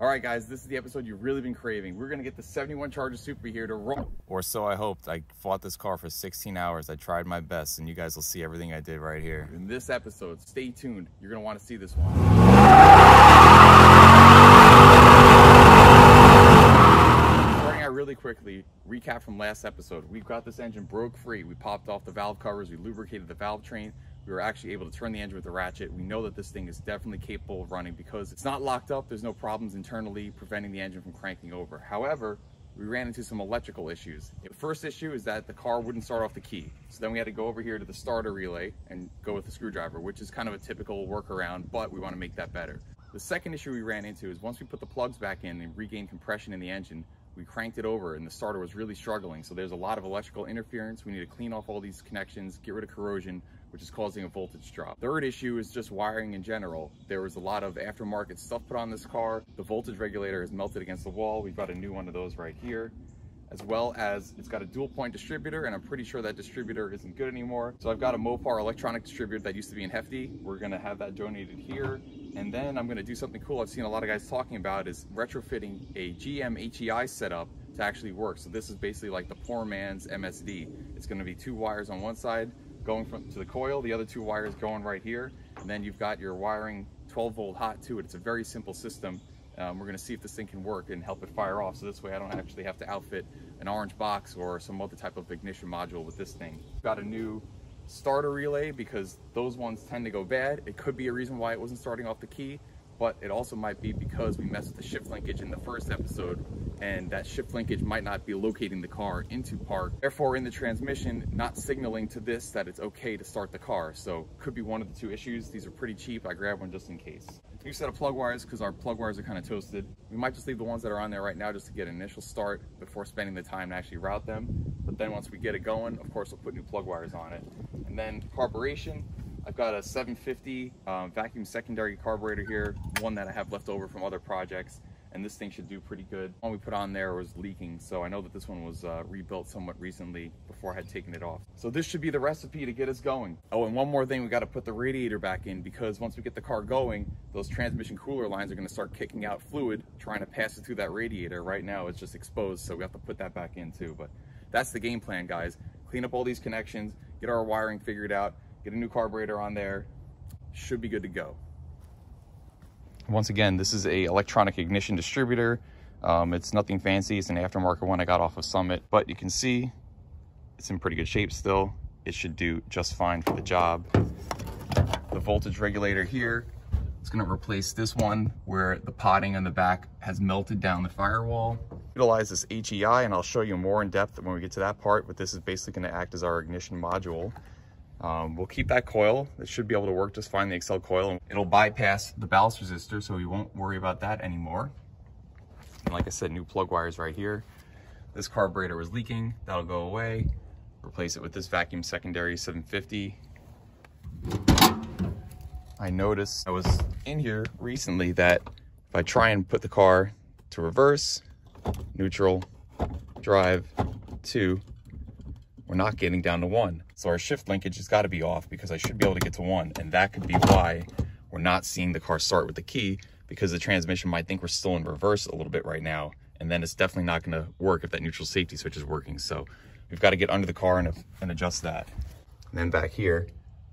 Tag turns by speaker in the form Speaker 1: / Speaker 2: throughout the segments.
Speaker 1: All right, guys, this is the episode you've really been craving. We're gonna get the 71 Charger Super here to roll.
Speaker 2: Or so I hoped. I fought this car for 16 hours. I tried my best, and you guys will see everything I did right here.
Speaker 1: In this episode, stay tuned. You're gonna wanna see this one. Starting out really quickly, recap from last episode. We've got this engine broke free. We popped off the valve covers, we lubricated the valve train. We were actually able to turn the engine with the ratchet. We know that this thing is definitely capable of running because it's not locked up. There's no problems internally preventing the engine from cranking over. However, we ran into some electrical issues. The first issue is that the car wouldn't start off the key. So then we had to go over here to the starter relay and go with the screwdriver, which is kind of a typical workaround, but we want to make that better. The second issue we ran into is once we put the plugs back in and regained compression in the engine, we cranked it over and the starter was really struggling. So there's a lot of electrical interference. We need to clean off all these connections, get rid of corrosion, which is causing a voltage drop. Third issue is just wiring in general. There was a lot of aftermarket stuff put on this car. The voltage regulator is melted against the wall. We've got a new one of those right here, as well as it's got a dual point distributor, and I'm pretty sure that distributor isn't good anymore. So I've got a Mopar electronic distributor that used to be in Hefty. We're gonna have that donated here. And then I'm gonna do something cool I've seen a lot of guys talking about is retrofitting a GM HEI setup to actually work. So this is basically like the poor man's MSD. It's gonna be two wires on one side going to the coil, the other two wires going right here. And then you've got your wiring 12-volt hot to it. It's a very simple system. We're gonna see if this thing can work and help it fire off. So this way I don't actually have to outfit an orange box or some other type of ignition module with this thing. Got a new starter relay because those ones tend to go bad. It could be a reason why it wasn't starting off the key, but it also might be because we messed with the shift linkage in the first episode, and that shift linkage might not be locating the car into park. Therefore, in the transmission, not signaling to this that it's okay to start the car. So could be one of the two issues. These are pretty cheap. I grabbed one just in case. New set of plug wires because our plug wires are kind of toasted. We might just leave the ones that are on there right now just to get an initial start before spending the time to actually route them. But then once we get it going, of course, we'll put new plug wires on it. And then carburation. I've got a 750 vacuum secondary carburetor here, one that I have left over from other projects, and this thing should do pretty good. One we put on there was leaking, so I know that this one was rebuilt somewhat recently before I had taken it off. So this should be the recipe to get us going. Oh, and one more thing, we got to put the radiator back in because once we get the car going, those transmission cooler lines are going to start kicking out fluid, trying to pass it through that radiator. Right now it's just exposed, so we have to put that back in too. But that's the game plan, guys. Clean up all these connections, get our wiring figured out, get a new carburetor on there, should be good to go. Once again, this is a electronic ignition distributor. It's nothing fancy, it's an aftermarket one I got off of Summit, but you can see it's in pretty good shape still. It should do just fine for the job. The voltage regulator here, it's gonna replace this one where the potting on the back has melted down the firewall. Utilize this HEI, and I'll show you more in depth when we get to that part, but this is basically gonna act as our ignition module. We'll keep that coil. It should be able to work just fine, the Excel coil. It'll bypass the ballast resistor, so we won't worry about that anymore. And like I said, new plug wires right here. This carburetor was leaking, that'll go away. Replace it with this vacuum secondary 750. I noticed I was in here recently that if I try and put the car to reverse, neutral, drive, 2, we're not getting down to 1. So our shift linkage has got to be off because I should be able to get to 1. And that could be why we're not seeing the car start with the key, because the transmission might think we're still in reverse a little bit right now. And then it's definitely not going to work if that neutral safety switch is working. So we've got to get under the car and adjust that. And then back here,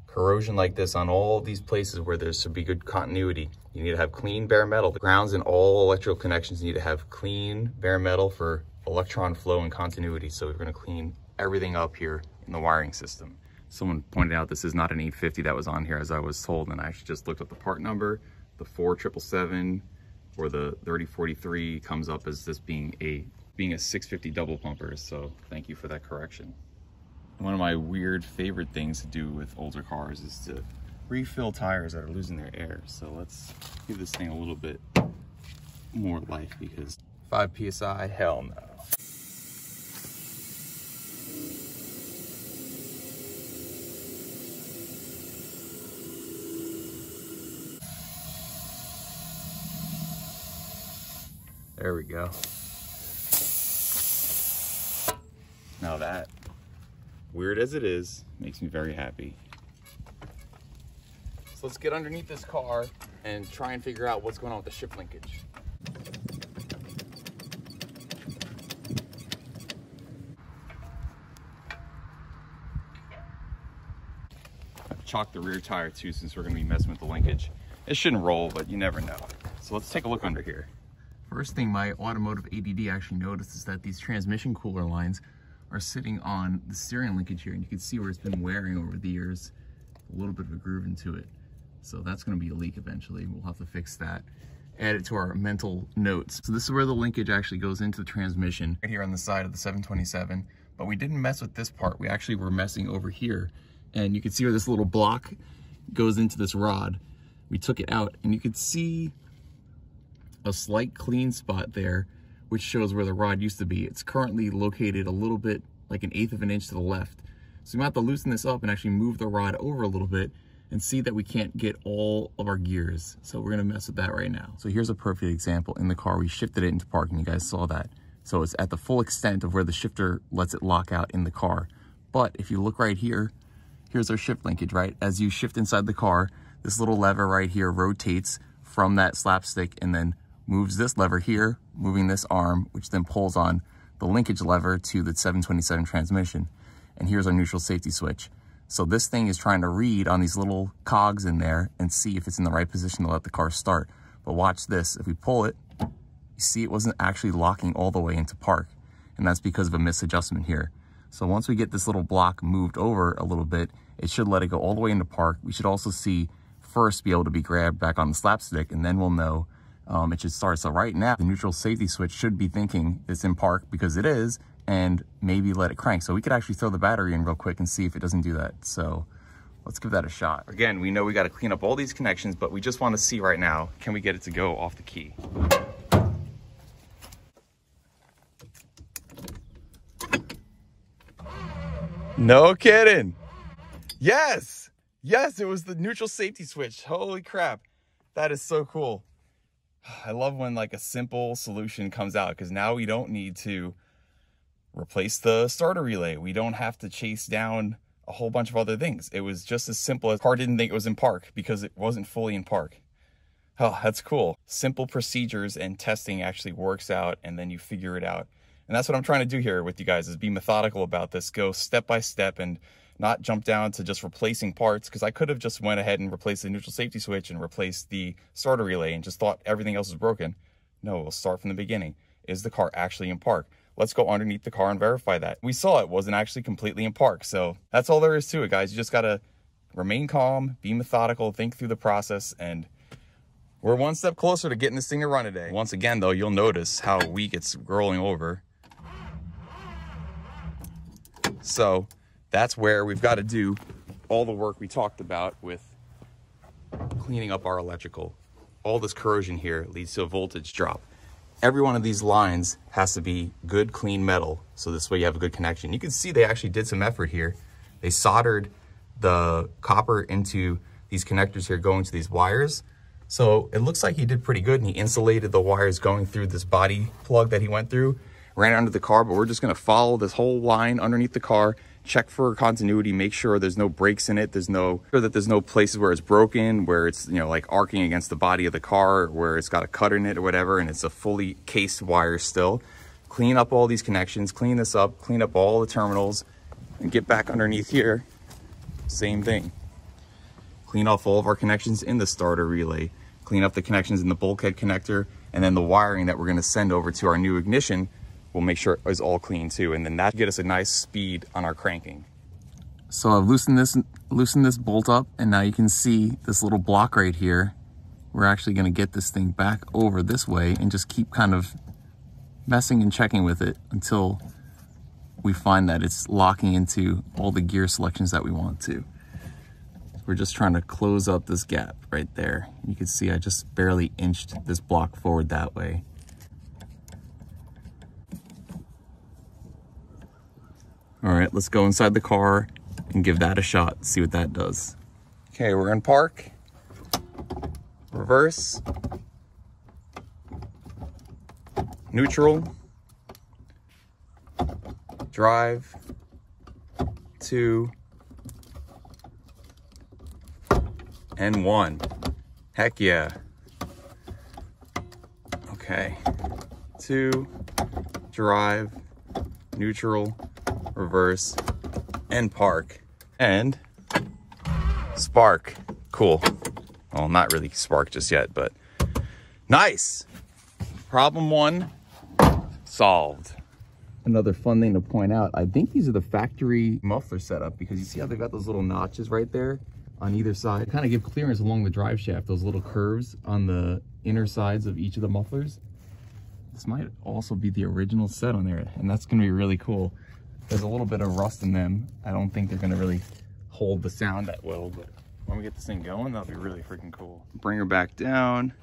Speaker 1: corrosion like this on all these places where there should be good continuity. You need to have clean bare metal. The grounds and all electrical connections need to have clean bare metal for electron flow and continuity. So we're going to clean everything up here in the wiring system. Someone pointed out this is not an 850 that was on here as I was told, and I actually just looked up the part number. The 4777 or the 3043 comes up as this being a 650 double pumper, so thank you for that correction. One of my weird favorite things to do with older cars is to refill tires that are losing their air. So let's give this thing a little bit more life, because 5 PSI, hell no. There we go. Now that, weird as it is, makes me very happy. So let's get underneath this car and try and figure out what's going on with the shift linkage. chalk the rear tire too, since we're gonna be messing with the linkage. It shouldn't roll, but you never know. So let's take a look under here. First thing my automotive ADD actually noticed is that these transmission cooler lines are sitting on the steering linkage here, and you can see where it's been wearing over the years, a little bit of a groove into it. So that's gonna be a leak eventually. We'll have to fix that. Add it to our mental notes. So this is where the linkage actually goes into the transmission, right here on the side of the 727. But we didn't mess with this part. We actually were messing over here. And you can see where this little block goes into this rod. We took it out, and you could see a slight clean spot there, which shows where the rod used to be. It's currently located a little bit, like 1/8 of an inch to the left. So we might have to loosen this up and actually move the rod over a little bit and see that we can't get all of our gears. So we're gonna mess with that right now. So here's a perfect example. In the car, we shifted it into park, and you guys saw that. So it's at the full extent of where the shifter lets it lock out in the car. But if you look right here, here's our shift linkage, right? As you shift inside the car, this little lever right here rotates from that slapstick and then moves this lever here, moving this arm, which then pulls on the linkage lever to the 727 transmission. And here's our neutral safety switch. So this thing is trying to read on these little cogs in there and see if it's in the right position to let the car start. But watch this, if we pull it, you see it wasn't actually locking all the way into park. And that's because of a misadjustment here. So once we get this little block moved over a little bit, it should let it go all the way into park. We should also see first be able to be grabbed back on the slapstick, and then we'll know it should start. So right now, the neutral safety switch should be thinking it's in park because it is, and maybe let it crank. So we could actually throw the battery in real quick and see if it doesn't do that. So let's give that a shot. Again, we know we got to clean up all these connections, but we just want to see right now, can we get it to go off the key? No kidding. Yes. Yes, it was the neutral safety switch. Holy crap. That is so cool. I love when like a simple solution comes out, because now we don't need to replace the starter relay. We don't have to chase down a whole bunch of other things. It was just as simple as the car didn't think it was in park because it wasn't fully in park. Oh, that's cool. Simple procedures and testing actually works out, and then you figure it out. And that's what I'm trying to do here with you guys, is be methodical about this, go step by step and not jump down to just replacing parts, because I could have just went ahead and replaced the neutral safety switch and replaced the starter relay and just thought everything else was broken. No, we'll start from the beginning. Is the car actually in park? Let's go underneath the car and verify that. We saw it wasn't actually completely in park. So that's all there is to it, guys. You just got to remain calm, be methodical, think through the process, and we're one step closer to getting this thing to run today. Once again, though, you'll notice how weak it's rolling over. So that's where we've got to do all the work we talked about with cleaning up our electrical. All this corrosion here leads to a voltage drop. Every one of these lines has to be good, clean metal, so this way you have a good connection. You can see they actually did some effort here. They soldered the copper into these connectors here going to these wires. So it looks like he did pretty good, and he insulated the wires going through this body plug that he went through, ran it under the car. But we're just gonna follow this whole line underneath the car, check for continuity, make sure there's no breaks in it, there's no places where it's broken, where it's, you know, like arcing against the body of the car, where it's got a cut in it or whatever, and it's a fully cased wire still. Clean up all these connections, clean this up, clean up all the terminals, and get back underneath here. Same thing. Clean off all of our connections in the starter relay, clean up the connections in the bulkhead connector, and then the wiring that we're going to send over to our new ignition, we'll make sure it is all clean too, and then that get us a nice speed on our cranking. So I've loosened this bolt up, and now you can see this little block right here. We're actually going to get this thing back over this way and just keep kind of messing and checking with it until we find that it's locking into all the gear selections that we want to. We're just trying to close up this gap right there. You can see I just barely inched this block forward that way. All right, let's go inside the car and give that a shot, see what that does. Okay, we're in park. Reverse. Neutral. Drive. 2. And 1. Heck yeah. Okay. 2. Drive. Neutral. Reverse, and park. And
Speaker 2: Spark. Cool. Well, not really spark just yet, but nice. Problem 1 solved. Another fun thing to point out, I think these are the factory muffler setup, because you see how they've got those little notches right there on either side, kind of give clearance along the drive shaft, those little curves on the inner sides of each of the mufflers. This might also be the original set on there, and that's gonna be really cool. There's a little bit of rust in them. I don't think they're gonna really hold the sound that well, but when we get this thing going, that'll be really freaking cool. Bring her back down.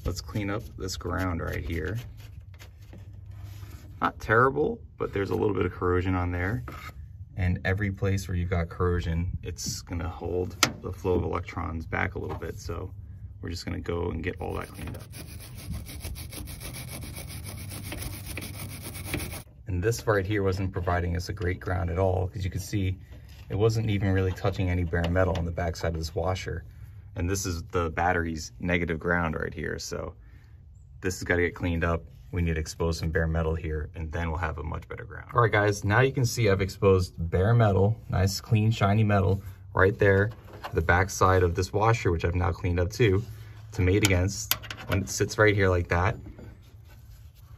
Speaker 2: Let's clean up this ground right here. Not terrible, but there's a little bit of corrosion on there. And every place where you've got corrosion, it's gonna hold the flow of electrons back a little bit. So we're just gonna go and get all that cleaned up. And this right here wasn't providing us a great ground at all, because you can see it wasn't even really touching any bare metal on the backside of this washer. And this is the battery's negative ground right here. So this has got to get cleaned up. We need to expose some bare metal here, and then we'll have a much better ground. All right, guys, now you can see I've exposed bare metal, nice, clean, shiny metal right there to the backside of this washer, which I've now cleaned up too, to mate against. When it sits right here like that,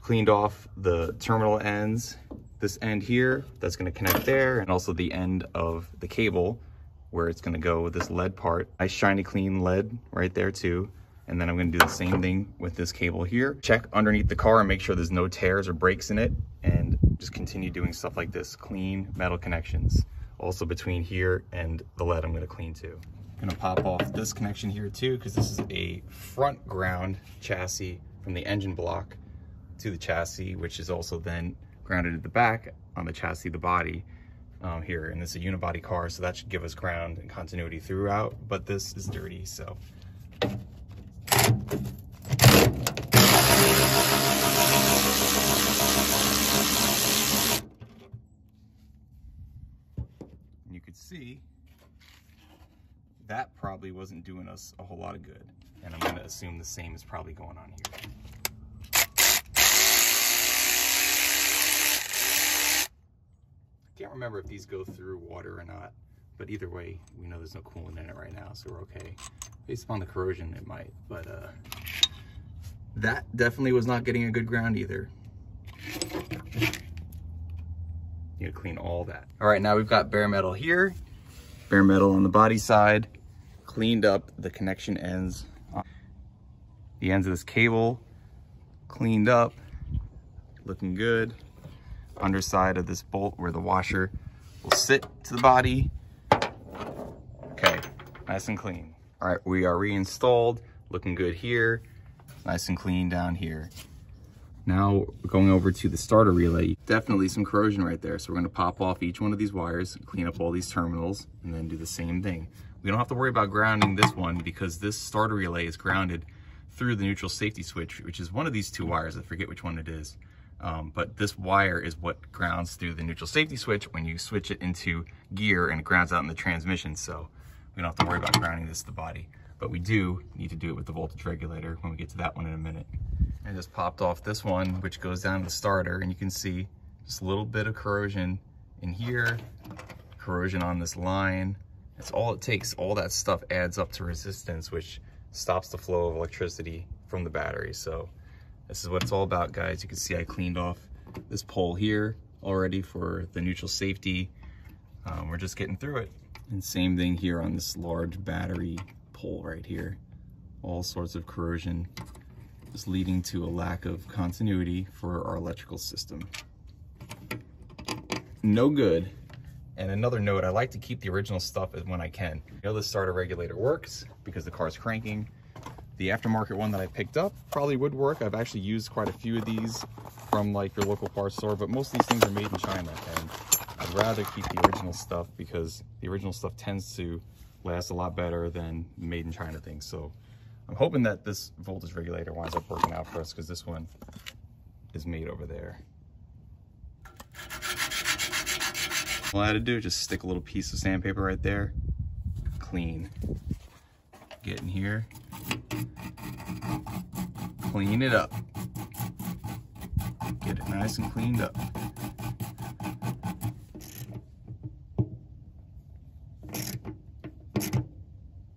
Speaker 2: cleaned off the terminal ends, this end here, that's gonna connect there, and also the end of the cable where it's gonna go with this lead part. Nice shiny clean lead right there too. And then I'm gonna do the same thing with this cable here. Check underneath the car and make sure there's no tears or breaks in it, and just continue doing stuff like this. Clean metal connections. Also between here and the lead I'm gonna clean too. I'm gonna pop off this connection here too, because this is a front ground chassis from the engine block to the chassis, which is also then grounded at the back on the chassis of the body. Here, and this is a unibody car, so that should give us ground and continuity throughout, but this is dirty, so. And you could see that probably wasn't doing us a whole lot of good, and I'm gonna assume the same is probably going on here. Can't remember if these go through water or not, but either way, we know there's no coolant in it right now, so we're okay. Based upon the corrosion, it might, but that definitely was not getting a good ground either. Need to clean all that. All right, now we've got bare metal here, bare metal on the body side, cleaned up the connection ends, the ends of this cable, cleaned up, looking good. Underside of this bolt where the washer will sit to the body. Okay, nice and clean. All right, we are reinstalled, looking good here, nice and clean down here. Now we're going over to the starter relay. Definitely some corrosion right there, so we're gonna pop off each one of these wires, clean up all these terminals, and then do the same thing. We don't have to worry about grounding this one, because this starter relay is grounded through the neutral safety switch, which is one of these two wires. I forget which one it is. But this wire is what grounds through the neutral safety switch when you switch it into gear, and it grounds out in the transmission. So we don't have to worry about grounding this to the body, but we do need to do it with the voltage regulator when we get to that one in a minute. I just popped off this one, which goes down to the starter, and you can see just a little bit of corrosion in here, corrosion on this line. That's all it takes. All that stuff adds up to resistance, which stops the flow of electricity from the battery. So this is what it's all about, guys. You can see I cleaned off this pole here already for the neutral safety. We're just getting through it. And same thing here on this large battery pole right here. All sorts of corrosion, just leading to a lack of continuity for our electrical system. No good. And another note, I like to keep the original stuff when I can. I know the starter regulator works because the car's cranking. The aftermarket one that I picked up probably would work. I've actually used quite a few of these from like your local parts store, but most of these things are made in China, and I'd rather keep the original stuff because the original stuff tends to last a lot better than made in China things. So I'm hoping that this voltage regulator winds up working out for us, because this one is made over there. All I had to do is just stick a little piece of sandpaper right there, clean. Get in here. clean it up. Get it nice and cleaned up.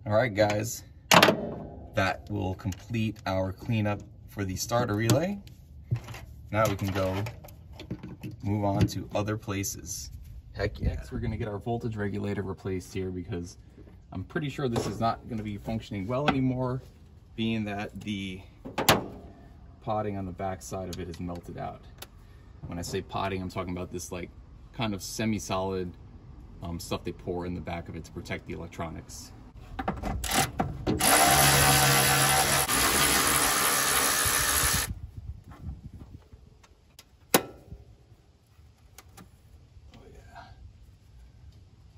Speaker 2: All right, guys, that will complete our cleanup for the starter relay. Now we can go move on to other places. Heck yeah. Next, we're gonna get our voltage regulator replaced here because I'm pretty sure this is not gonna be functioning well anymore, being that the potting on the back side of it is melted out. When I say potting, I'm talking about this like kind of semi-solid stuff they pour in the back of it to protect the electronics.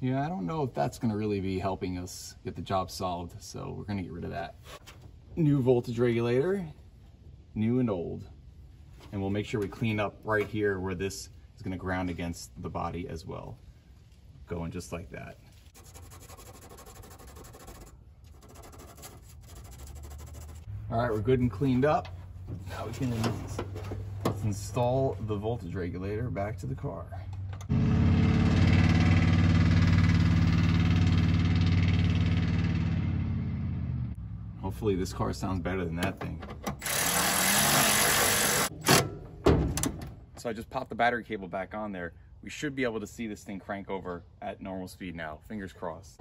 Speaker 2: Yeah, I don't know if that's gonna really be helping us get the job solved, so we're gonna get rid of that. New voltage regulator, new and old. And we'll make sure we clean up right here where this is gonna ground against the body as well. Going just like that. All right, we're good and cleaned up. Now we can install the voltage regulator back to the car. Hopefully this car sounds better than that thing. So I just popped the battery cable back on there. We should be able to see this thing crank over at normal speed now. Fingers crossed.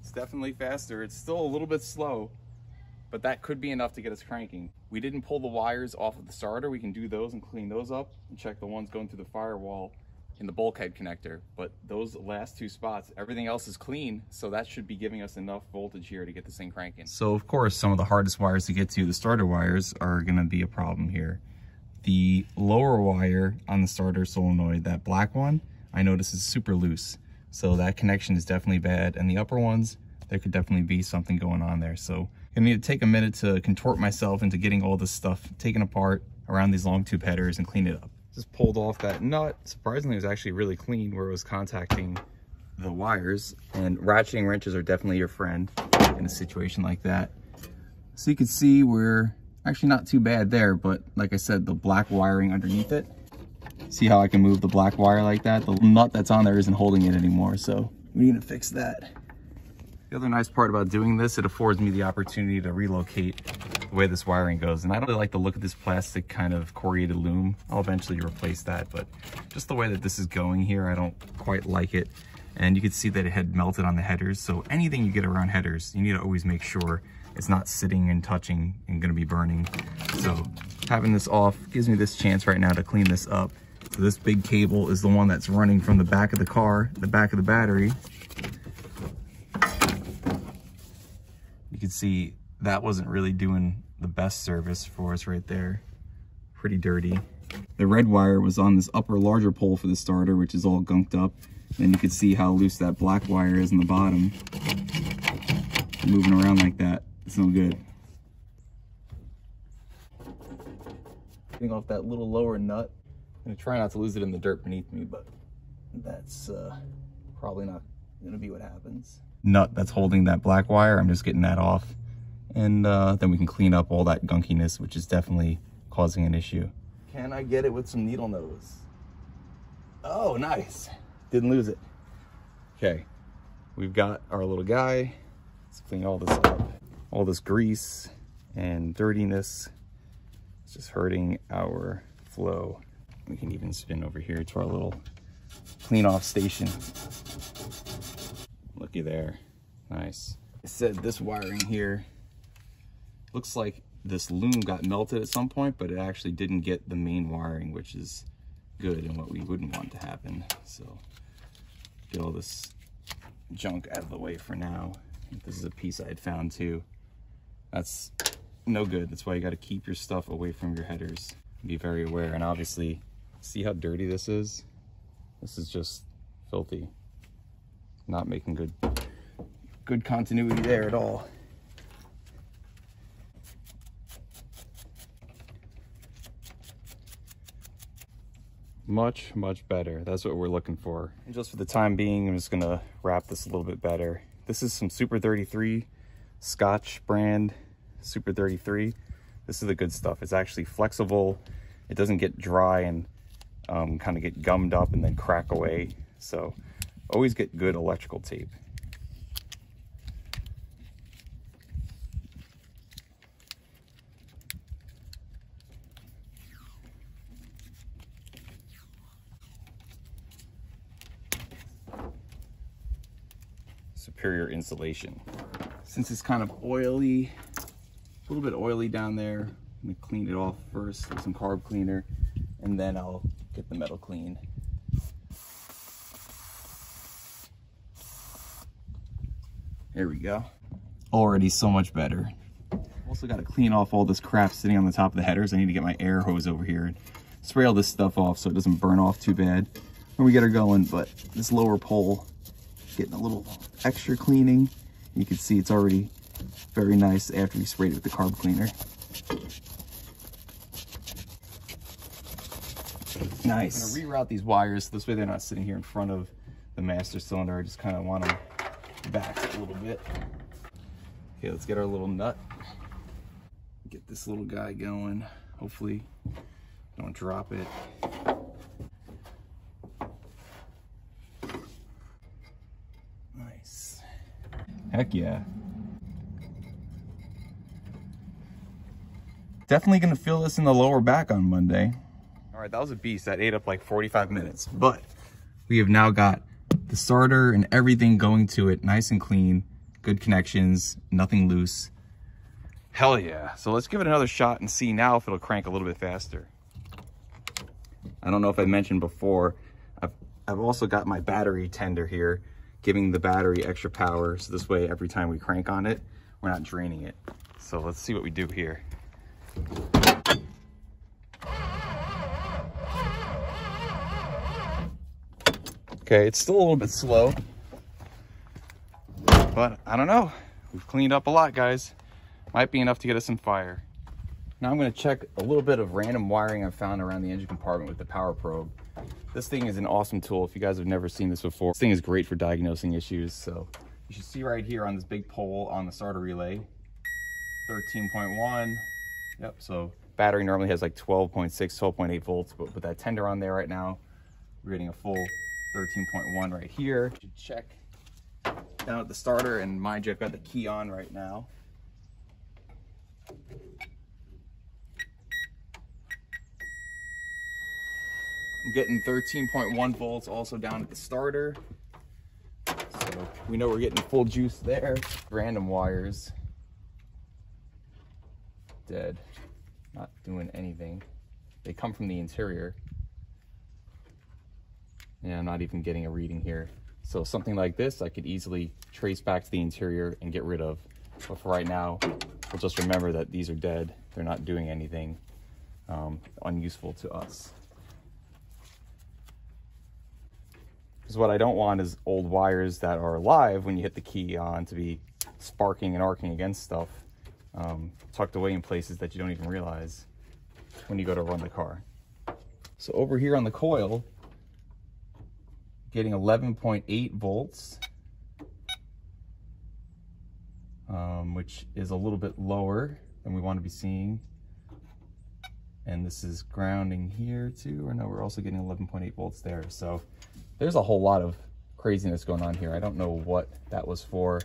Speaker 2: It's definitely faster. It's still a little bit slow, but that could be enough to get us cranking. We didn't pull the wires off of the starter. We can do those and clean those up and check the ones going through the firewall in the bulkhead connector. But those last two spots, everything else is clean, so that should be giving us enough voltage here to get this thing cranking. So of course, some of the hardest wires to get to, the starter wires, are gonna be a problem here. The lower wire on the starter solenoid, that black one, I notice is super loose. So that connection is definitely bad. And the upper ones, there could definitely be something going on there. So I need to take a minute to contort myself into getting all this stuff taken apart around these long tube headers and clean it up. Just pulled off that nut. Surprisingly, it was actually really clean where it was contacting the wires, and ratcheting wrenches are definitely your friend in a situation like that. So you can see we're actually not too bad there, but like I said, the black wiring underneath it, see how I can move the black wire like that? The nut that's on there isn't holding it anymore, so we need to fix that. The other nice part about doing this, it affords me the opportunity to relocate the way this wiring goes. And I don't really like the look of this plastic kind of corrugated loom. I'll eventually replace that, but just the way that this is going here, I don't quite like it. And you can see that it had melted on the headers. So anything you get around headers, you need to always make sure it's not sitting and touching and gonna be burning. So having this off gives me this chance right now to clean this up. So this big cable is the one that's running from the back of the car, the back of the battery. You can see that wasn't really doing the best service for us right there. Pretty dirty. The red wire was on this upper larger pole for the starter, which is all gunked up. And you can see how loose that black wire is in the bottom. Moving around like that, it's no good. Getting off that little lower nut. I'm gonna try not to lose it in the dirt beneath me, but that's probably not gonna be what happens. Nut that's holding that black wire, I'm just getting that off. And then we can clean up all that gunkiness, which is definitely causing an issue. Can I get it with some needle nose? Oh, nice. Didn't lose it. Okay, we've got our little guy. Let's clean all this up. All this grease and dirtiness is just hurting our flow. We can even spin over here to our little clean off station. Looky there, nice. I said this wiring here, looks like this loom got melted at some point, but it actually didn't get the main wiring, which is good and what we wouldn't want to happen. So get all this junk out of the way for now. This is a piece I had found too. That's no good. That's why you got to keep your stuff away from your headers. Be very aware. And obviously, see how dirty this is? This is just filthy. Not making good continuity there at all. much better. That's what we're looking for. And just for the time being, I'm just gonna wrap this a little bit better. This is some Super 33 Scotch brand Super 33. This is the good stuff. It's actually flexible. It doesn't get dry and kind of get gummed up and then crack away. So always get good electrical tape. Superior insulation. Since it's kind of oily, a little bit oily down there, I'm gonna clean it off first with some carb cleaner, and then I'll get the metal clean. There we go. Already so much better. Also got to clean off all this crap sitting on the top of the headers. I need to get my air hose over here and spray all this stuff off so it doesn't burn off too bad when we get her going. But this lower pole getting a little extra cleaning. You can see it's already very nice after we sprayed it with the carb cleaner. Nice. I'm gonna reroute these wires this way they're not sitting here in front of the master cylinder. I just kind of want them back a little bit. Okay, let's get our little nut. Get this little guy going. Hopefully, don't drop it. Nice. Heck yeah. Definitely gonna feel this in the lower back on Monday. All right, that was a beast. That ate up like 45 minutes, but we have now got the starter and everything going to it nice and clean, good connections, nothing loose. Hell yeah. So let's give it another shot and see now if it'll crank a little bit faster. I don't know if I mentioned before, I've also got my battery tender here, giving the battery extra power, so this way every time we crank on it, we're not draining it. So let's see what we do here. Okay, it's still a little bit slow, but I don't know. We've cleaned up a lot, guys. Might be enough to get us some fire. Now I'm gonna check a little bit of random wiring I've found around the engine compartment with the power probe. This thing is an awesome tool. If you guys have never seen this before, this thing is great for diagnosing issues. So you should see right here on this big pole on the starter relay, 13.1. Yep, so battery normally has like 12.6, 12.8 volts, but with that tender on there right now, we're getting a full 13.1 right here. You should check down at the starter, and mind you, I've got the key on right now. I'm getting 13.1 volts also down at the starter. So we know we're getting full juice there. Random wires. Dead. Not doing anything. They come from the interior. Yeah, I'm not even getting a reading here. So something like this, I could easily trace back to the interior and get rid of. But for right now, we'll just remember that these are dead. They're not doing anything unuseful to us. Because what I don't want is old wires that are alive when you hit the key on to be sparking and arcing against stuff, tucked away in places that you don't even realize when you go to run the car. So over here on the coil, getting 11.8 volts, which is a little bit lower than we want to be seeing. And this is grounding here too, or no, we're also getting 11.8 volts there. So there's a whole lot of craziness going on here. I don't know what that was for.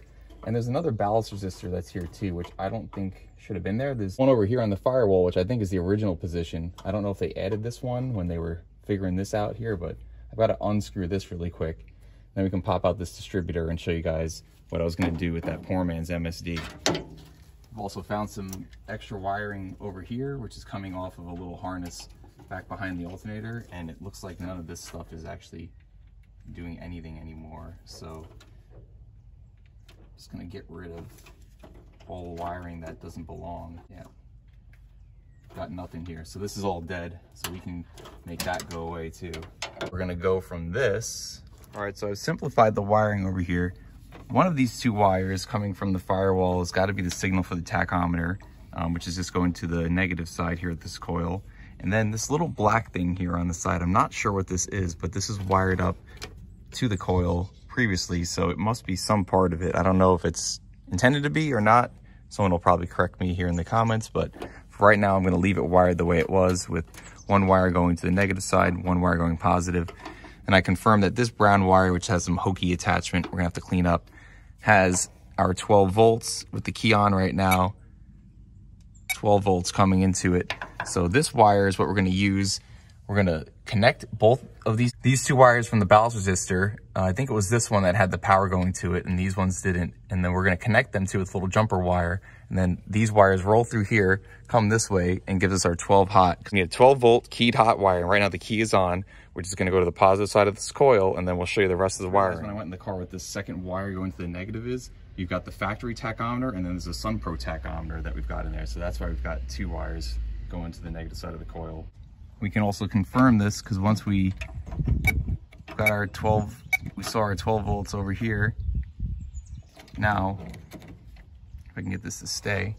Speaker 2: And there's another ballast resistor that's here too, which I don't think should have been there. There's one over here on the firewall, which I think is the original position. I don't know if they added this one when they were figuring this out here, but I've got to unscrew this really quick. Then we can pop out this distributor and show you guys what I was going to do with that poor man's MSD. I've also found some extra wiring over here, which is coming off of a little harness back behind the alternator, and it looks like none of this stuff is actually doing anything anymore. So I'm just going to get rid of all the wiring that doesn't belong. Yeah, got nothing here. So this is all dead, so we can make that go away too. We're going to go from this. All right, so I've simplified the wiring over here. One of these two wires coming from the firewall has got to be the signal for the tachometer, which is just going to the negative side here at this coil. And then this little black thing here on the side, I'm not sure what this is, but this is wired up to the coil previously, so it must be some part of it. I don't know if it's intended to be or not. Someone will probably correct me here in the comments, but for right now I'm going to leave it wired the way it was, with one wire going to the negative side, one wire going positive. And I confirm that this brown wire, which has some hokey attachment we're gonna have to clean up, has our 12 volts with the key on right now, 12 volts coming into it. So this wire is what we're gonna use. We're gonna connect both of these two wires from the ballast resistor. I think it was this one that had the power going to it and these ones didn't. And then we're gonna connect them to this little jumper wire. And then these wires roll through here, come this way, and gives us our 12 hot. We need a 12 volt keyed hot wire. Right now the key is on, which is gonna go to the positive side of this coil, and then we'll show you the rest of the wiring. When I went in the car with this second wire going to the negative is, you've got the factory tachometer, and then there's a SunPro tachometer that we've got in there. So that's why we've got two wires going to the negative side of the coil. We can also confirm this because once we got our 12, we saw our 12 volts over here. Now, if I can get this to stay,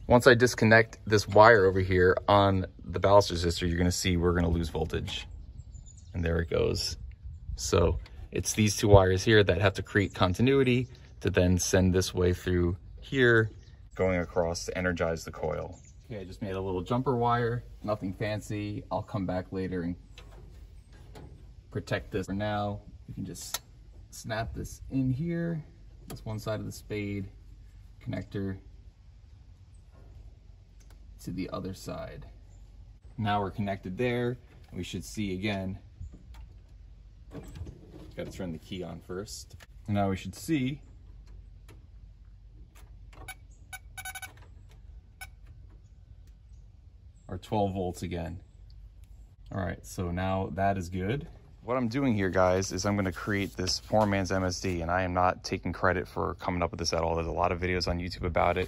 Speaker 2: once I disconnect this wire over here on the ballast resistor, you're gonna see we're gonna lose voltage. And there it goes. So it's these two wires here that have to create continuity to then send this way through here, going across to energize the coil. Okay, I just made a little jumper wire, nothing fancy. I'll come back later and protect this. For now, we can just snap this in here. That's one side of the spade connector to the other side. Now we're connected there. We should see again. Got to turn the key on first. And now we should see our 12 volts again. All right, so now that is good. What I'm doing here, guys, is I'm gonna create this poor man's MSD, and I am not taking credit for coming up with this at all. There's a lot of videos on YouTube about it.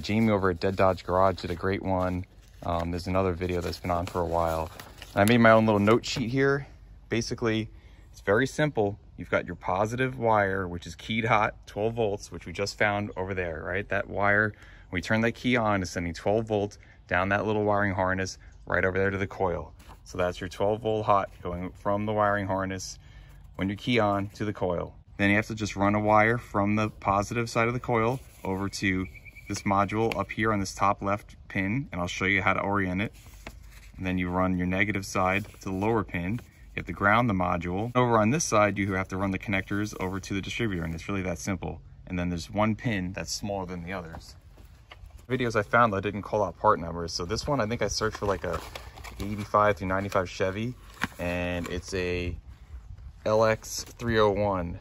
Speaker 2: Jamie over at Dead Dodge Garage did a great one. There's another video that's been on for a while. I made my own little note sheet here. Basically, it's very simple. You've got your positive wire, which is keyed hot, 12 volts, which we just found over there, right? That wire, when we turn that key on, is sending 12 volts down that little wiring harness right over there to the coil. So that's your 12 volt hot going from the wiring harness when you key on to the coil. Then you have to just run a wire from the positive side of the coil over to this module up here on this top left pin, and I'll show you how to orient it. And then you run your negative side to the lower pin. You have to ground the module. Over on this side, you have to run the connectors over to the distributor, and it's really that simple. And then there's one pin that's smaller than the others. Videos I found that didn't call out part numbers. So this one, I think I searched for like a 85 through 95 Chevy, and it's a LX 301.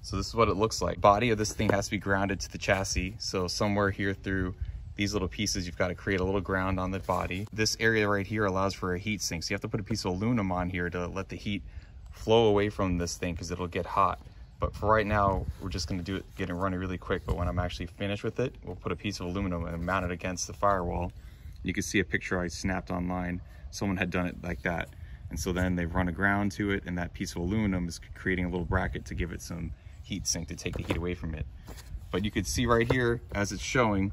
Speaker 2: So this is what it looks like. Body of this thing has to be grounded to the chassis. So somewhere here through these little pieces, you've got to create a little ground on the body. This area right here allows for a heat sink. So you have to put a piece of aluminum on here to let the heat flow away from this thing because it'll get hot. But for right now, we're just gonna do it, get it running really quick. But when I'm actually finished with it, we'll put a piece of aluminum and mount it against the firewall. You can see a picture I snapped online. Someone had done it like that. And so then they run a ground to it, and that piece of aluminum is creating a little bracket to give it some heat sink to take the heat away from it. But you could see right here, as it's showing,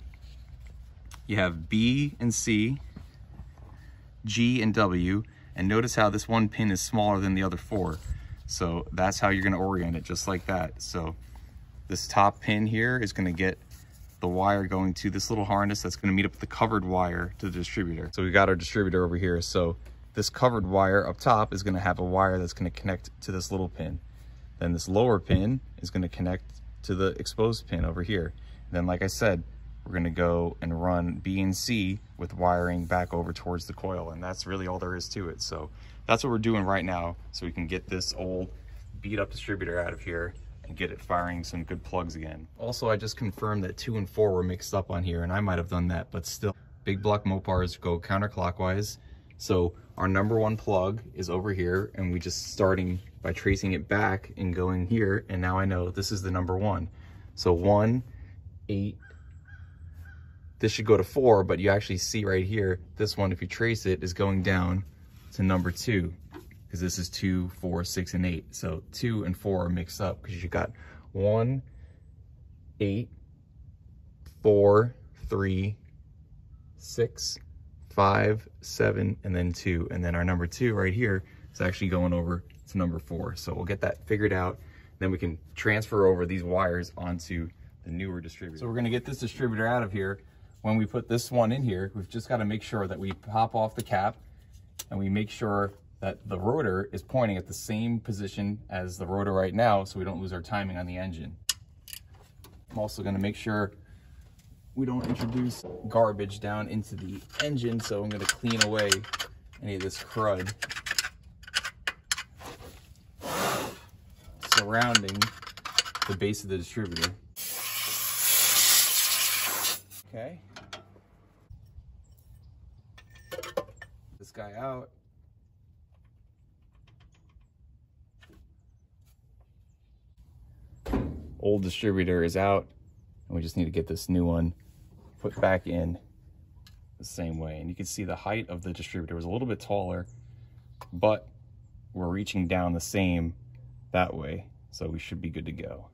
Speaker 2: you have B and C, G and W, and notice how this one pin is smaller than the other four. So that's how you're gonna orient it, just like that. So this top pin here is gonna get the wire going to this little harness that's gonna meet up with the covered wire to the distributor. So we got our distributor over here. So this covered wire up top is gonna have a wire that's gonna connect to this little pin. Then this lower pin is gonna connect to the exposed pin over here. And then, like I said, we're gonna go and run B and C with wiring back over towards the coil. And that's really all there is to it. So that's what we're doing right now, so we can get this old beat up distributor out of here and get it firing some good plugs again. Also, I just confirmed that 2 and 4 were mixed up on here, and I might have done that, but still, big block Mopars go counterclockwise. So our number 1 plug is over here, and we just starting by tracing it back and going here, and now I know this is the number 1. So 1, 8, this should go to 4, but you actually see right here, this one, if you trace it, is going down to number 2, because this is 2, 4, 6, and 8. So 2 and 4 are mixed up because you got 1, 8, 4, 3, 6, 5, 7, and then 2. And then our number 2 right here is actually going over to number 4. So we'll get that figured out. Then we can transfer over these wires onto the newer distributor. So we're gonna get this distributor out of here. When we put this one in here, we've just gotta make sure that we pop off the cap and we make sure that the rotor is pointing at the same position as the rotor right now so we don't lose our timing on the engine. I'm also gonna make sure we don't introduce garbage down into the engine, so I'm gonna clean away any of this crud surrounding the base of the distributor. Okay. This guy out. Old distributor is out, and we just need to get this new one put back in the same way. And you can see the height of the distributor was a little bit taller, but we're reaching down the same that way, so we should be good to go.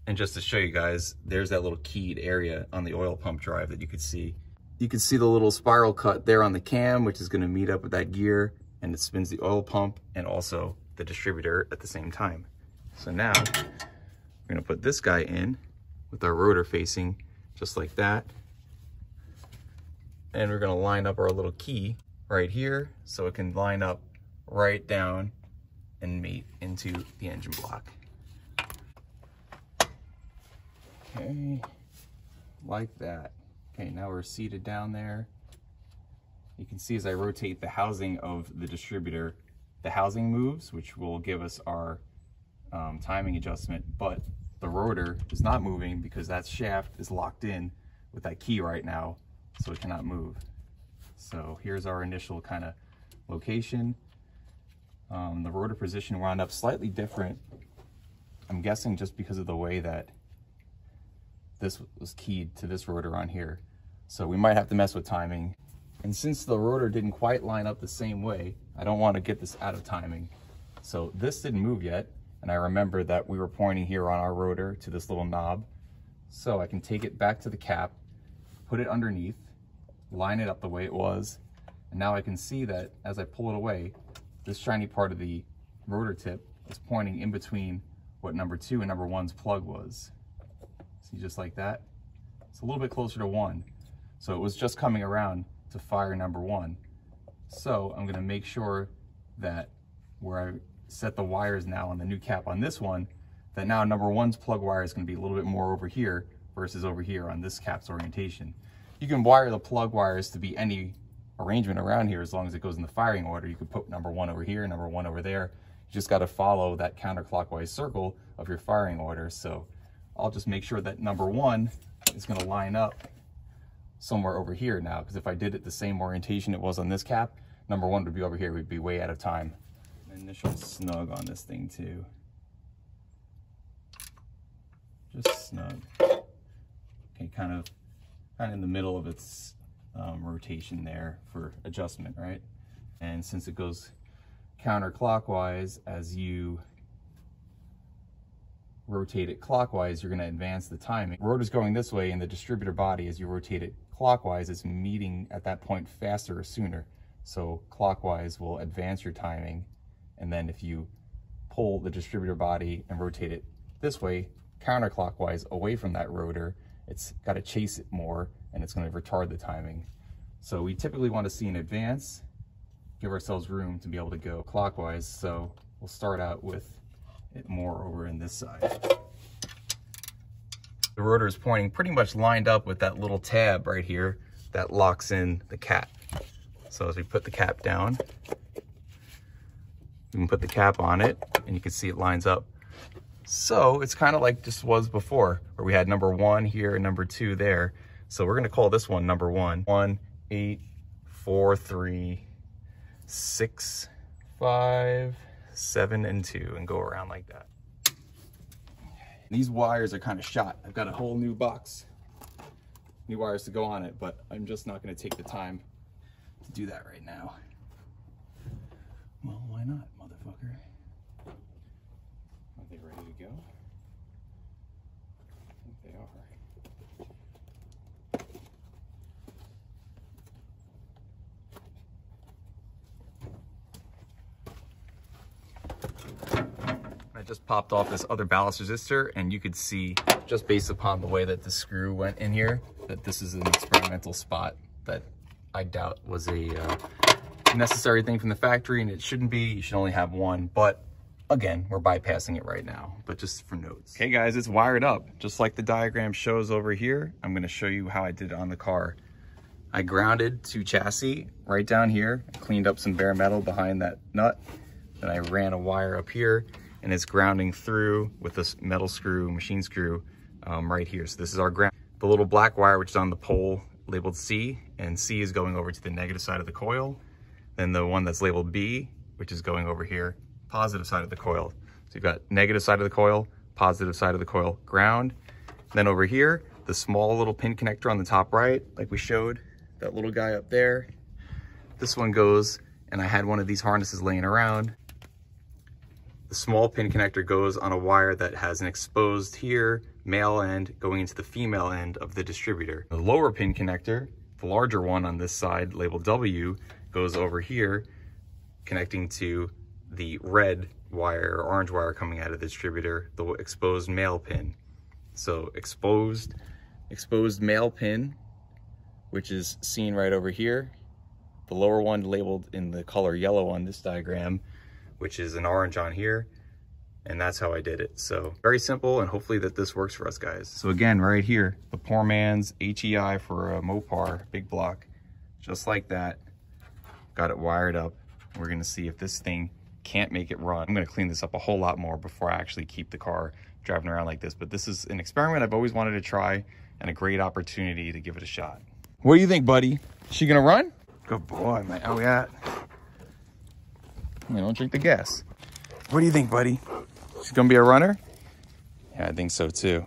Speaker 2: And just to show you guys, there's that little keyed area on the oil pump drive that you could see. You can see the little spiral cut there on the cam, which is going to meet up with that gear, and it spins the oil pump and also the distributor at the same time. So now we're going to put this guy in with our rotor facing just like that. And we're going to line up our little key right here so it can line up right down and mate into the engine block. Okay, like that. Okay, now we're seated down there. You can see as I rotate the housing of the distributor, the housing moves, which will give us our timing adjustment, but the rotor is not moving because that shaft is locked in with that key right now, so it cannot move. So here's our initial kind of location. The rotor position wound up slightly different. I'm guessing just because of the way that this was keyed to this rotor on here. So we might have to mess with timing. And since the rotor didn't quite line up the same way, I don't want to get this out of timing. So this didn't move yet. And I remember that we were pointing here on our rotor to this little knob. So I can take it back to the cap, put it underneath, line it up the way it was. And now I can see that as I pull it away, this shiny part of the rotor tip is pointing in between what number 2 and number 1's plug was. See, just like that. It's a little bit closer to 1. So it was just coming around to fire number 1. So I'm gonna make sure that where I set the wires now on the new cap on this one, that now number 1's plug wire is gonna be a little bit more over here versus over here on this cap's orientation. You can wire the plug wires to be any arrangement around here as long as it goes in the firing order. You could put number 1 over here, number 1 over there. You just gotta follow that counterclockwise circle of your firing order. So I'll just make sure that number 1 is gonna line up somewhere over here now, because if I did it the same orientation it was on this cap, number 1 would be over here, we'd be way out of time. Initial snug on this thing too. Just snug. Okay, kind of in the middle of its rotation there for adjustment, right? And since it goes counterclockwise, as you rotate it clockwise, you're going to advance the timing. The rotor's going this way, and the distributor body, as you rotate it clockwise, is meeting at that point faster or sooner. So clockwise will advance your timing, and then if you pull the distributor body and rotate it this way, counterclockwise away from that rotor, it's got to chase it more, and it's going to retard the timing. So we typically want to see in advance, give ourselves room to be able to go clockwise. So we'll start out with it more over in this side. The rotor is pointing pretty much lined up with that little tab right here that locks in the cap. So as we put the cap down, we can put the cap on it, and you can see it lines up. So it's kind of like just was before, where we had number 1 here and number 2 there. So we're going to call this one number 1. 1, 8, 4, 3, 6, 5, 7, and 2, and go around like that. These wires are kind of shot. I've got a whole new box, new wires to go on it, but I'm just not going to take the time to do that right now. Well, why not, motherfucker? Are they ready to go? I think they are. Just popped off this other ballast resistor, and you could see, just based upon the way that the screw went in here, that this is an experimental spot that I doubt was a necessary thing from the factory, and it shouldn't be. You should only have one, but again, we're bypassing it right now, but just for notes. Okay guys, it's wired up. Just like the diagram shows over here, I'm gonna show you how I did it on the car. I grounded to chassis right down here, cleaned up some bare metal behind that nut, then I ran a wire up here, and it's grounding through with this metal screw, machine screw, right here. So this is our ground. The little black wire, which is on the pole labeled C, and C is going over to the negative side of the coil. Then the one that's labeled B, which is going over here, positive side of the coil. So you've got negative side of the coil, positive side of the coil, ground. Then over here, the small little pin connector on the top right, like we showed, that little guy up there. This one goes, and I had one of these harnesses laying around. The small pin connector goes on a wire that has an exposed here, male end going into the female end of the distributor. The lower pin connector, the larger one on this side labeled W, goes over here, connecting to the red wire or orange wire coming out of the distributor, the exposed male pin. So exposed male pin, which is seen right over here. The lower one labeled in the color yellow on this diagram, which is an orange on here. And that's how I did it. So very simple, and hopefully that this works for us guys. So again, right here, the poor man's HEI for a Mopar, big block, just like that. Got it wired up. We're gonna see if this thing can't make it run. I'm gonna clean this up a whole lot more before I actually keep the car driving around like this. But this is an experiment I've always wanted to try, and a great opportunity to give it a shot. What do you think, buddy? Is she gonna run? Good boy, man. How we at? Don't drink the gas. What do you think, buddy? She's gonna be a runner? Yeah, I think so too.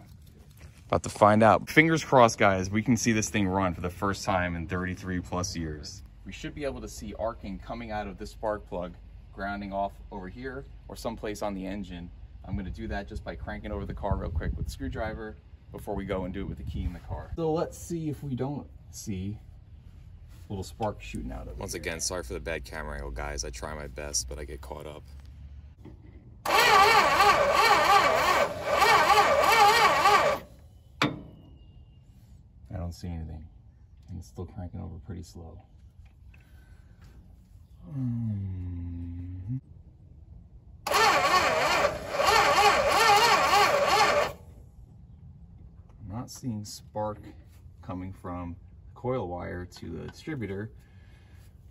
Speaker 2: About to find out. Fingers crossed, guys, we can see this thing run for the first time in 33 plus years. We should be able to see arcing coming out of this spark plug, grounding off over here or someplace on the engine. I'm gonna do that just by cranking over the car real quick with the screwdriver before we go and do it with the key in the car. So let's see if we don't see a little spark shooting out of it.
Speaker 1: Once again, sorry for the bad camera angle, guys. I try my best, but I get caught up.
Speaker 2: I don't see anything, and it's still cranking over pretty slow. I'm not seeing spark coming from the coil wire to the distributor.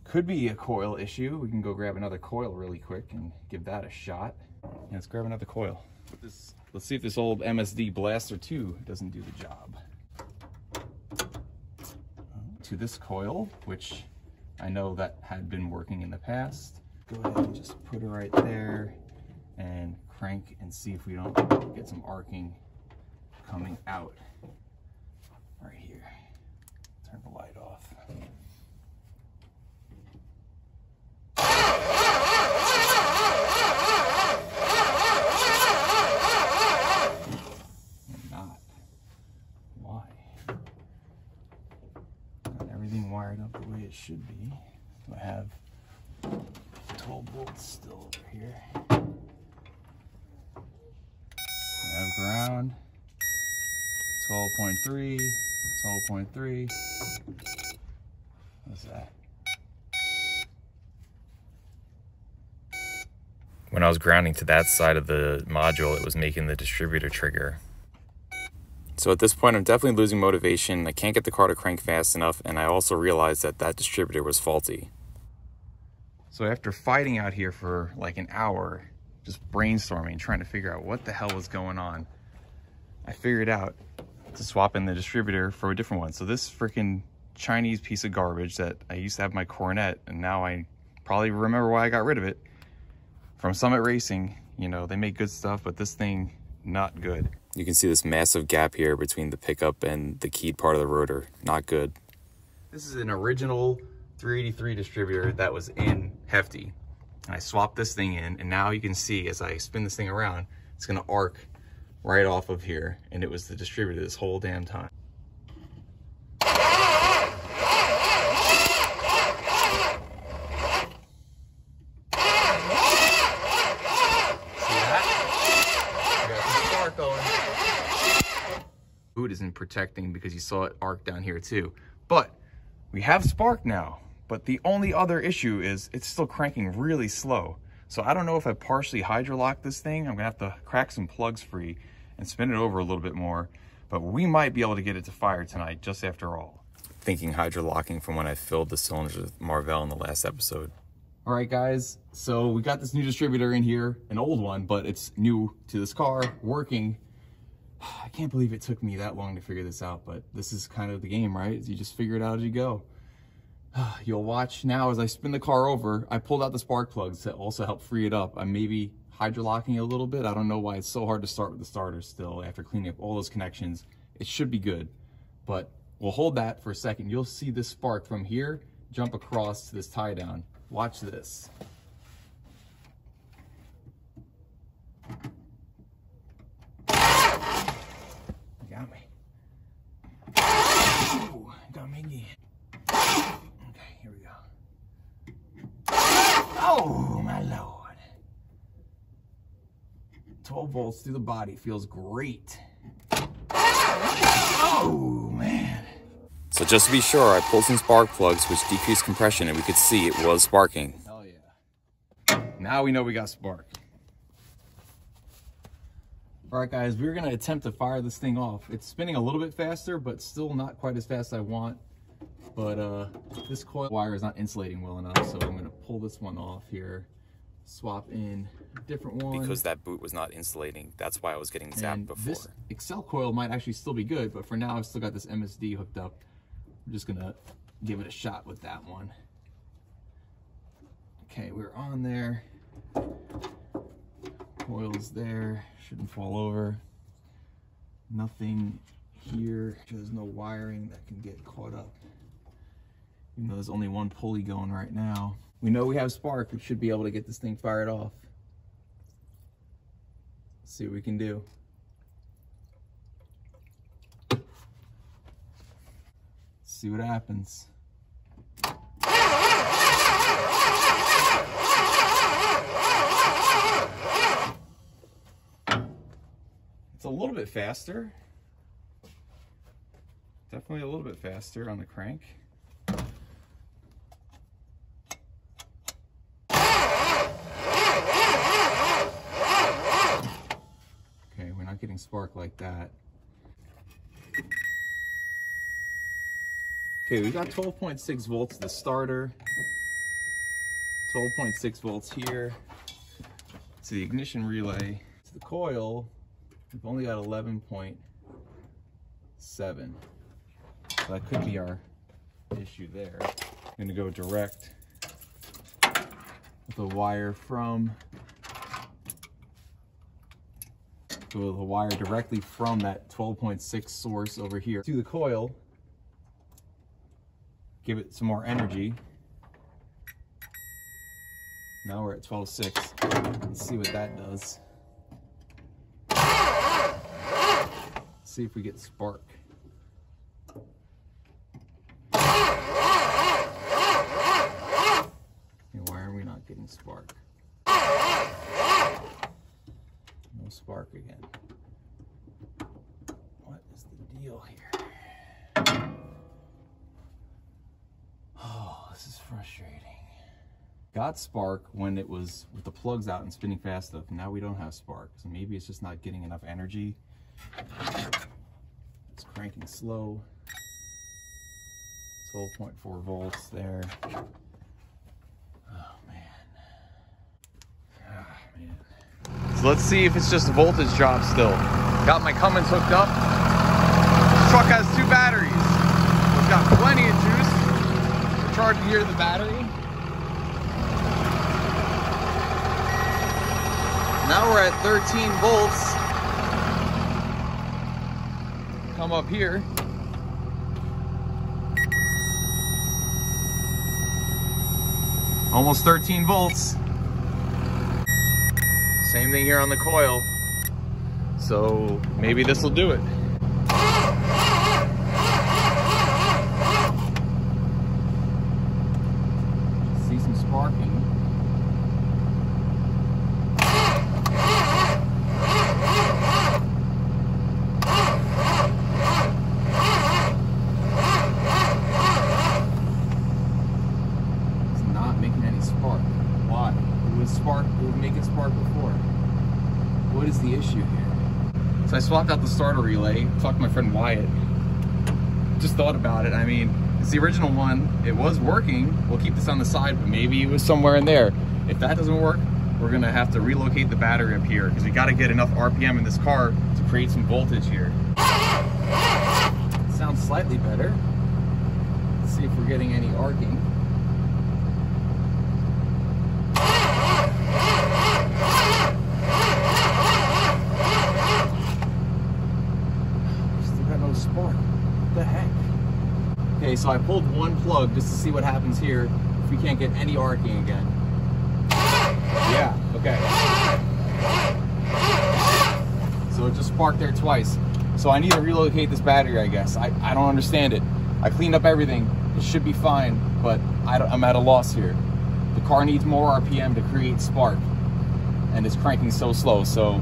Speaker 2: Could be a coil issue. We can go grab another coil really quick and give that a shot. Yeah, let's grab another coil. Let's see if this old MSD Blaster 2 doesn't do the job. To this coil, which I know that had been working in the past. Go ahead and just put it right there and crank and see if we don't get some arcing coming out right here. Turn the light off. Not. Why? Not everything wired up the way it should be. I have 12 volts still over here. I have ground, 12.3, 12.3. What's that?
Speaker 1: When I was grounding to that side of the module, it was making the distributor trigger. So at this point, I'm definitely losing motivation. I can't get the car to crank fast enough, and I also realized that that distributor was faulty.
Speaker 2: So after fighting out here for like an hour, just brainstorming, trying to figure out what the hell was going on, I figured out to swap in the distributor for a different one. So this freaking Chinese piece of garbage that I used to have my Coronet, and now I probably remember why I got rid of it, from Summit Racing. You know, they make good stuff, but this thing, not good.
Speaker 1: You can see this massive gap here between the pickup and the keyed part of the rotor. Not good.
Speaker 2: This is an original 383 distributor that was in Hefty. And I swapped this thing in, and now you can see as I spin this thing around, it's gonna arc right off of here, and it was the distributor this whole damn time. See that? Boot isn't protecting because you saw it arc down here too. But we have spark now. But the only other issue is it's still cranking really slow. So I don't know if I partially hydrolock this thing. I'm gonna have to crack some plugs free and spin it over a little bit more. But we might be able to get it to fire tonight just after all. Thinking hydrolocking from when I filled the cylinders with Marvell in the last episode. All right, guys, so we got this new distributor in here, an old one, but it's new to this car, working. I can't believe it took me that long to figure this out, but this is kind of the game, right? You just figure it out as you go. You'll watch now as I spin the car over. I pulled out the spark plugs to also help free it up. I'm maybe hydrolocking it a little bit. I don't know why it's so hard to start with the starter still after cleaning up all those connections. It should be good, but we'll hold that for a second. You'll see this spark from here jump across to this tie down. Watch this. Got me. Ooh, got me again. Okay, here we go. Oh, my Lord. 12 volts through the body. Feels great. Oh, man. So just to be sure, I pulled some spark plugs, which decreased compression, and we could see it was sparking. Hell yeah. Now we know we got spark. All right, guys, we're gonna attempt to fire this thing off. It's spinning a little bit faster, but still not quite as fast as I want. But this coil wire is not insulating well enough, so I'm gonna pull this one off here, swap in a different one. Because that boot was not insulating. That's why I was getting zapped before. This Excel coil might actually still be good, but for now I've still got this MSD hooked up. I'm just gonna give it a shot with that one. Okay, we're on there. Coil's there, shouldn't fall over. Nothing here, there's no wiring that can get caught up. Even though there's only one pulley going right now. We know we have spark, we should be able to get this thing fired off. Let's see what we can do. See what happens. It's a little bit faster. Definitely a little bit faster on the crank. Okay, we're not getting spark like that. Okay, we got 12.6 volts to the starter, 12.6 volts here to the ignition relay. To the coil, we've only got 11.7. So that could be our issue there. I'm gonna go direct with the wire directly from that 12.6 source over here to the coil. Give it some more energy. Now we're at 12.6. Let's see what that does. See if we get spark. Okay, why are we not getting spark? No spark again. What is the deal here? This is frustrating. Got spark when it was with the plugs out and spinning fast enough. Now we don't have spark, so maybe it's just not getting enough energy. It's cranking slow. 12.4 volts there. Oh man. Ah man. So let's see if it's just a voltage drop still. Got my Cummins hooked up. This truck has 2 batteries. It's got plenty of juice. Charging here to the battery. Now we're at 13 volts. Come up here. Almost 13 volts. Same thing here on the coil. So maybe this will do it. See some sparking.
Speaker 1: swapped out the starter relay, talked to my friend Wyatt. Just thought about it. I mean, it's the original one. It was working. We'll keep this on the side, but maybe it was somewhere in there. If that doesn't work, we're gonna have to relocate the battery up here because we gotta get enough RPM in this car to create some voltage here. Sounds slightly better. Let's see if we're getting any arcing. Still got no spark. What the heck? Okay, so I pulled one plug just to see what happens here if we can't get any arcing again. Yeah, okay. So it just sparked there twice. So I need to relocate this battery, I guess. I don't understand it. I cleaned up everything. It should be fine, but I'm at a loss here. The car needs more RPM to create spark, and it's cranking so slow. So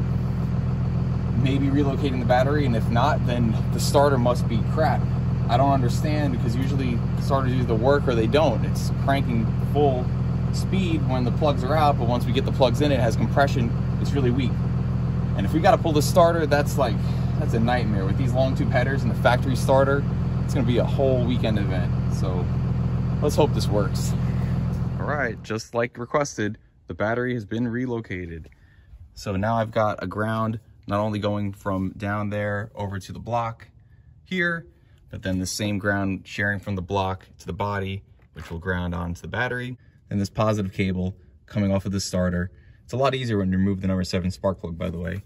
Speaker 1: maybe relocating the battery, and if not, then the starter must be crap. I don't understand, because usually starters either work or they don't. It's cranking full speed when the plugs are out, but once we get the plugs in, it has compression. It's really weak. And if we got to pull the starter, that's a nightmare. With these long tube headers and the factory starter, it's going to be a whole weekend event. So let's hope this works. All right, just like requested, the battery has been relocated. So now I've got a ground not only going from down there over to the block here, but then the same ground sharing from the block to the body, which will ground onto the battery. And this positive cable coming off of the starter. It's a lot easier when you remove the number 7 spark plug, by the way.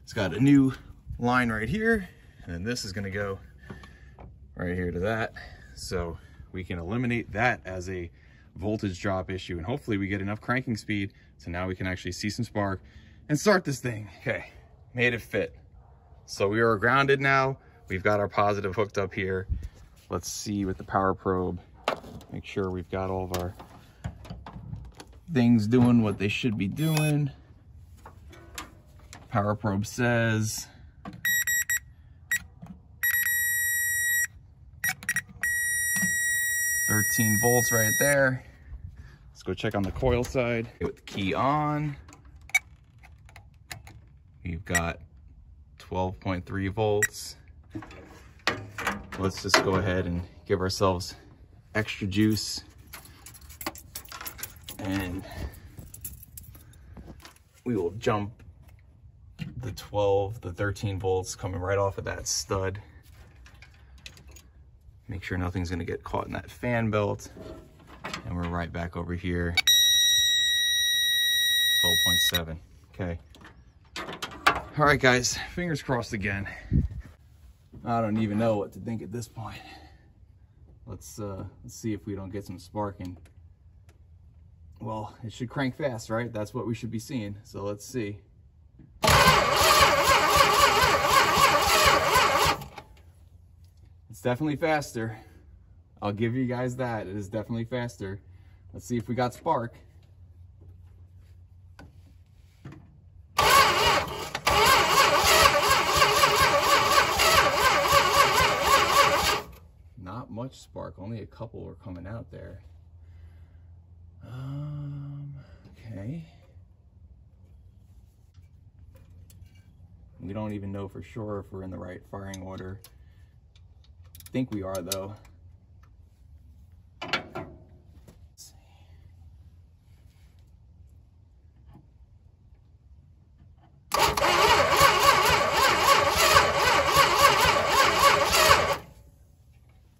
Speaker 1: It's got a new line right here, and then this is gonna go right here to that. So we can eliminate that as a voltage drop issue, and hopefully we get enough cranking speed so now we can actually see some spark and start this thing. Okay, made it fit. So we are grounded now. We've got our positive hooked up here. Let's see with the power probe, make sure we've got all of our things doing what they should be doing. Power probe says 13 volts right there. Let's go check on the coil side. With the key on, we've got 12.3 volts. Let's just go ahead and give ourselves extra juice. And we will jump the 13 volts coming right off of that stud. Make sure nothing's gonna get caught in that fan belt. And we're right back over here. 12.7, okay. All right, guys, fingers crossed again. I don't even know what to think at this point. Let's see if we don't get some sparking. Well, it should crank fast, right? That's what we should be seeing. So let's see. It's definitely faster. I'll give you guys that. It is definitely faster. Let's see if we got spark. Not much spark. Only a couple were coming out there. Okay. We don't even know for sure if we're in the right firing order. I think we are, though. Let's see.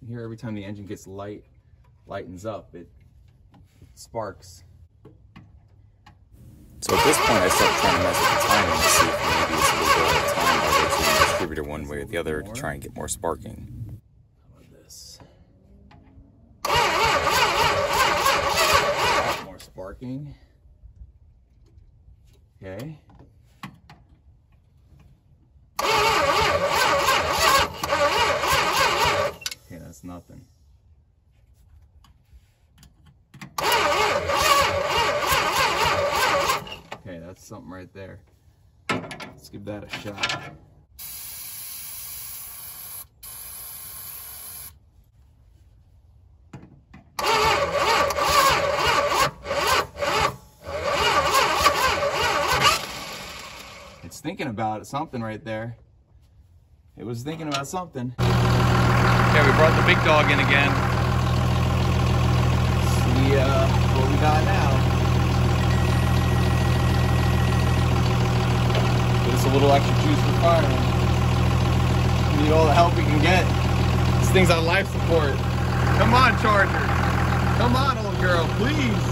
Speaker 1: You hear every time the engine gets lightens up, it sparks.
Speaker 2: So at this point, I start trying to mess with the timing to see if maybe it's a little bit of time by rotating the distributor one way or the other to try and get more sparking.
Speaker 1: How about this? More sparking. Okay. Okay, that's nothing. Okay, that's something right there. Let's give that a shot. It's thinking about it, something right there.
Speaker 2: It was thinking about something. Okay, we brought the big dog in again. See what we got now. Give us a little extra juice for firing. We need all the help we can get. This thing's on life support. Come on, Charger. Come on, old girl, please.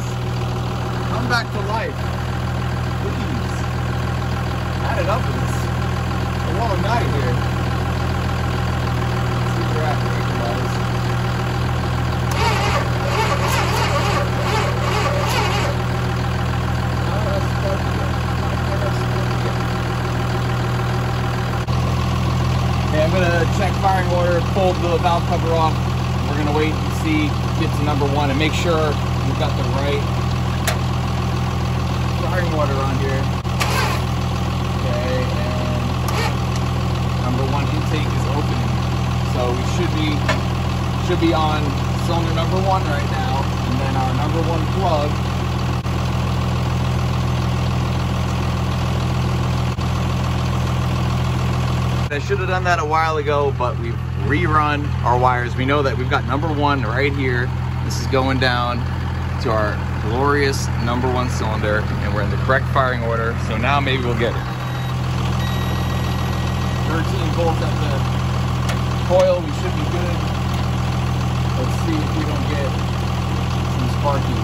Speaker 2: Come back to life. Please. Add it up with us. A long night here. Let's see where we're at, guys. Okay, I'm gonna check firing order, pull the valve cover off. We're gonna wait and see, get to number 1 and make sure we've got the right firing order on here. Okay, and number 1 intake is opening. So we should be on cylinder number 1 right now, and then our number 1 plug. I should have done that a while ago, but we've rerun our wires. We know that we've got number 1 right here. This is going down to our glorious number 1 cylinder, and we're in the correct firing order. So now maybe we'll get it. 13 volts at the coil, we should be good. Let's see if we don't get some sparky.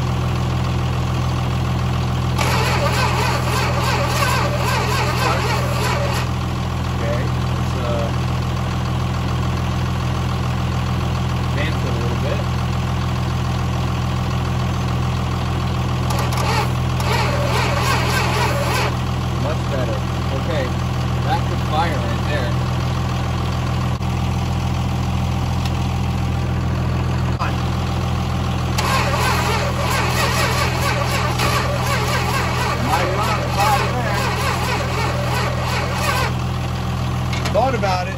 Speaker 2: Thought about it.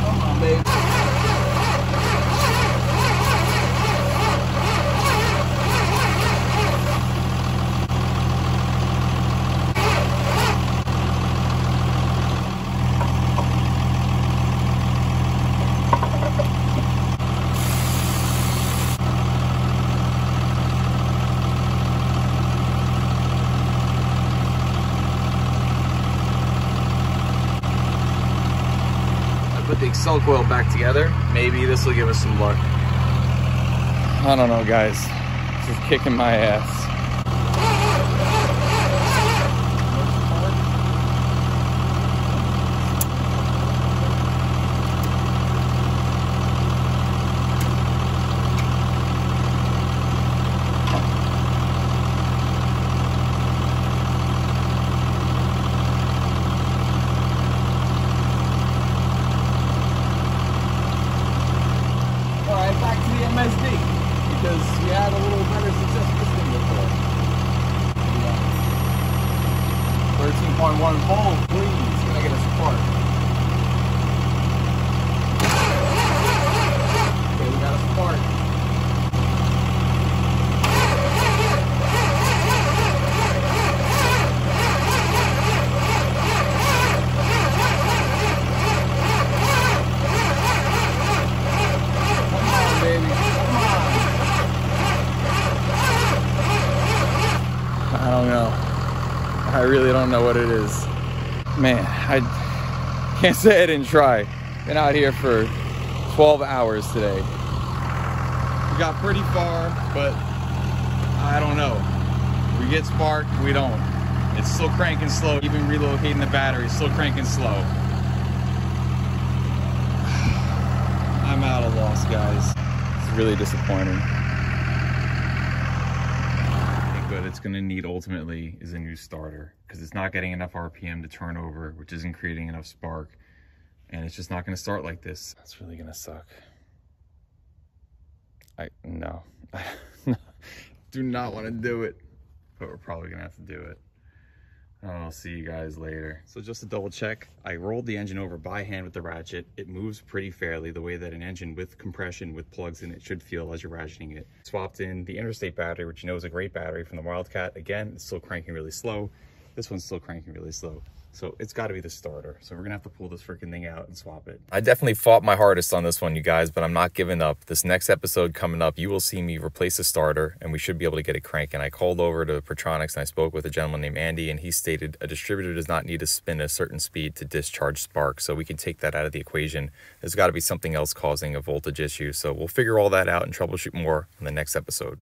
Speaker 2: Come on, baby. Put the Excel coil back together. Maybe this will give us some luck. I don't know, guys. This is kicking my ass. Because we had a little better success with this thing before. 13.1 volt, please. Can I get a spark? Okay, we got a spark. Come on, baby. Come on. I don't know. I really don't know what it is. Man, I can't say I didn't try. Been out here for 12 hours today. We got pretty far, but I don't know. We get spark, we don't. It's still cranking slow. Even relocating the battery, still cranking slow. I'm at a loss, guys. It's really disappointing. What it's going to need ultimately is a new starter, because it's not getting enough RPM to turn over, which isn't creating enough spark, and it's just not going to start like this. That's really going to suck. No. Do not want to do it, but we're probably going to have to do it. I'll see you guys later. So just to double check, I rolled the engine over by hand with the ratchet. It moves pretty fairly the way that an engine with compression with plugs in it should feel as you're ratcheting it. Swapped in the interstate battery, which you know is a great battery from the Wildcat. Again, it's still cranking really slow. This one's still cranking really slow. So it's got to be the starter. So we're gonna have to pull this freaking thing out and swap it.
Speaker 1: I definitely fought my hardest on this one, you guys, but I'm not giving up. This next episode coming up, you will see me replace the starter and we should be able to get it cranking. I called over to Pertronics and I spoke with a gentleman named Andy, and he stated a distributor does not need to spin at a certain speed to discharge spark. So we can take that out of the equation. There's got to be something else causing a voltage issue. So we'll figure all that out and troubleshoot more in the next episode.